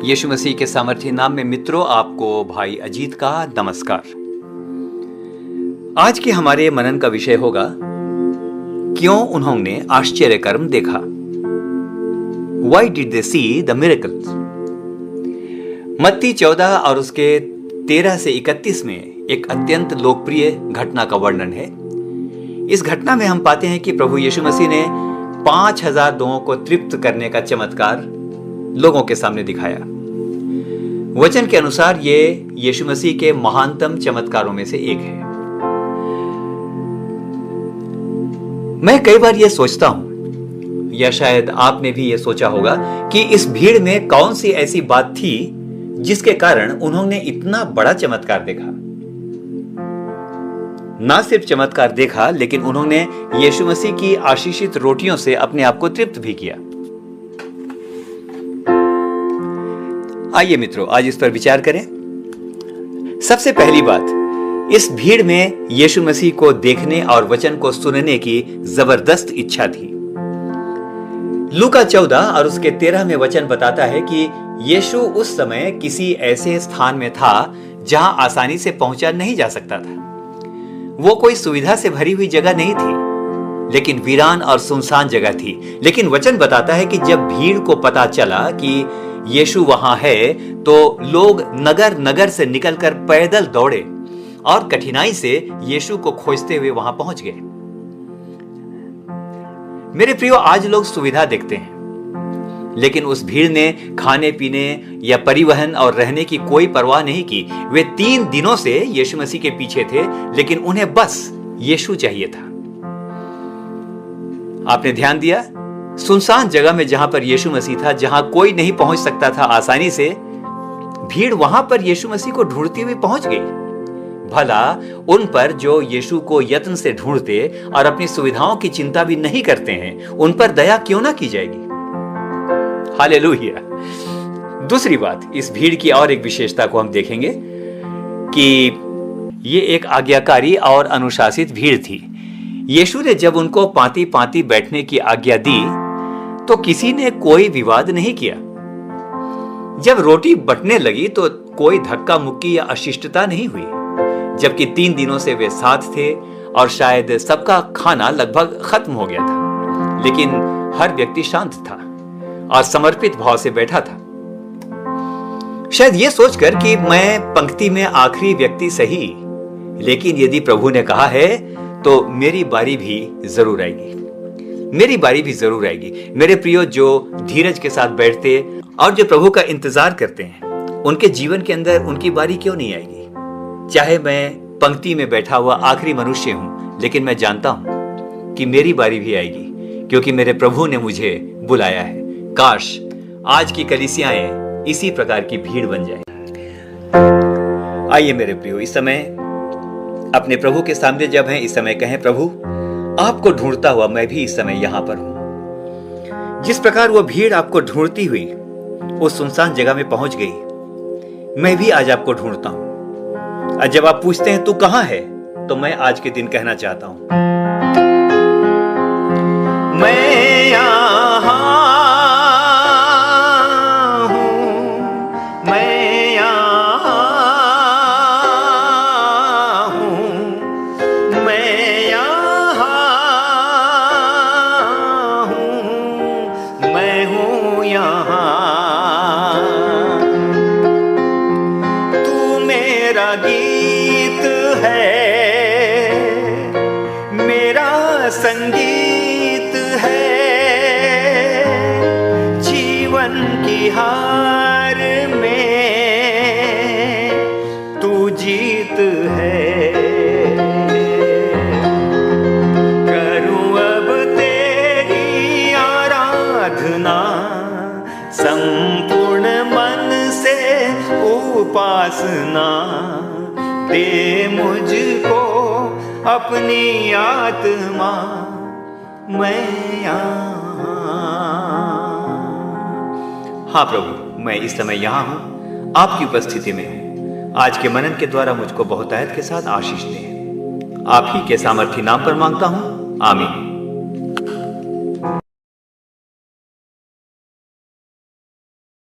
यीशु मसीह के सामर्थ्य नाम में मित्रों, आपको भाई अजीत का नमस्कार। आज के हमारे मनन का विषय होगा, क्यों उन्होंने आश्चर्य कर्म देखा। Why did they see the miracles? मत्ती 14 और उसके 13 से 31 में एक अत्यंत लोकप्रिय घटना का वर्णन है। इस घटना में हम पाते हैं कि प्रभु यीशु मसीह ने 5000 लोगों को तृप्त करने का चमत्कार लोगों के सामने दिखाया। वचन के अनुसार ये यीशु मसीह के महानतम चमत्कारों में से एक है। मैं कई बार ये सोचता हूं, या शायद आपने भी ये सोचा होगा, कि इस भीड़ में कौन सी ऐसी बात थी जिसके कारण उन्होंने इतना बड़ा चमत्कार देखा। ना सिर्फ चमत्कार देखा, लेकिन उन्होंने यीशु मसीह की आशीषित रोटियों से अपने आप को तृप्त भी किया। आइए मित्रों, आज इस पर विचार करें। सबसे पहली बात, इस भीड़ में यीशु मसीह को देखने और वचन को सुनने की जबरदस्त इच्छा थी। लूका 14 और उसके 13 में वचन बताता है कि यीशु उस समय किसी ऐसे स्थान में था जहां आसानी से पहुंचा नहीं जा सकता था। वो कोई सुविधा से भरी हुई जगह नहीं थी, लेकिन वीरान और सुनसान जगह थी। लेकिन वचन बताता है कि जब भीड़ को पता चला कि यीशु वहां है, तो लोग नगर नगर से निकलकर पैदल दौड़े और कठिनाई से यीशु को खोजते हुए वहां पहुंच गए। मेरे प्रियो, आज लोग सुविधा देखते हैं, लेकिन उस भीड़ ने खाने पीने या परिवहन और रहने की कोई परवाह नहीं की। वे 3 दिनों से यीशु मसीह के पीछे थे, लेकिन उन्हें बस यीशु चाहिए था। आपने ध्यान दिया, सुनसान जगह में जहां पर यीशु मसीह था, जहां कोई नहीं पहुंच सकता था आसानी से, भीड़ वहां पर यीशु मसीह को ढूंढती हुई पहुंच गई। भला उन पर जो यीशु को यत्न से ढूंढते और अपनी सुविधाओं की चिंता भी नहीं करते हैं, उन पर दया क्यों ना की जाएगी। हालेलुया। दूसरी बात, इस भीड़ की और एक विशेषता को हम देखेंगे कि ये एक आज्ञाकारी और अनुशासित भीड़ थी। यीशु ने जब उनको पांति पांति बैठने की आज्ञा दी, तो किसी ने कोई विवाद नहीं किया। जब रोटी बंटने लगी तो कोई धक्का मुक्की या अशिष्टता नहीं हुई, जबकि 3 दिनों से वे साथ थे और शायद सबका खाना लगभग खत्म हो गया था। लेकिन हर व्यक्ति शांत था और समर्पित भाव से बैठा था, शायद ये सोचकर कि मैं पंक्ति में आखिरी व्यक्ति सही, लेकिन यदि प्रभु ने कहा है तो मेरी बारी भी जरूर आएगी। मेरी बारी भी जरूर आएगी। मेरे प्रियो, जो धीरज के साथ बैठते और जो प्रभु का इंतजार करते हैं, उनके जीवन के अंदर उनकी बारी क्यों नहीं आएगी। चाहे मैं पंक्ति में बैठा हुआ आखिरी मनुष्य हूं, लेकिन मैं जानता हूं कि मेरी बारी भी आएगी, क्योंकि मेरे प्रभु ने मुझे बुलाया है। काश आज की कलीसियाएं इसी प्रकार की भीड़ बन जाए। आइए मेरे प्रियो, इस समय अपने प्रभु के सामने जब हैं, इस समय कहें, प्रभु आपको ढूंढता हुआ मैं भी इस समय यहां पर हूं। जिस प्रकार वो भीड़ आपको ढूंढती हुई उस सुनसान जगह में पहुंच गई, मैं भी आज आपको ढूंढता हूं। और जब आप पूछते हैं तू कहां है, तो मैं आज के दिन कहना चाहता हूं, मैं यहां हूं, मैं यहां हूं, मैं यहां हूं, मैं हूं यहां। तू मेरा गीत है, मेरा संगीत है, जीवन की हार में तू जीत है। करूं अब तेरी आराधना, संपूर्ण मन से उपासना, दे मुझको अपनी आत्मा, मैं यहाँ। हाँ प्रभु, मैं इस समय यहाँ हूँ, आपकी उपस्थिति में हूँ। आज के मनन के द्वारा मुझको बहुतायत के साथ आशीष दें। आप ही के सामर्थी नाम पर मांगता हूँ, आमीन।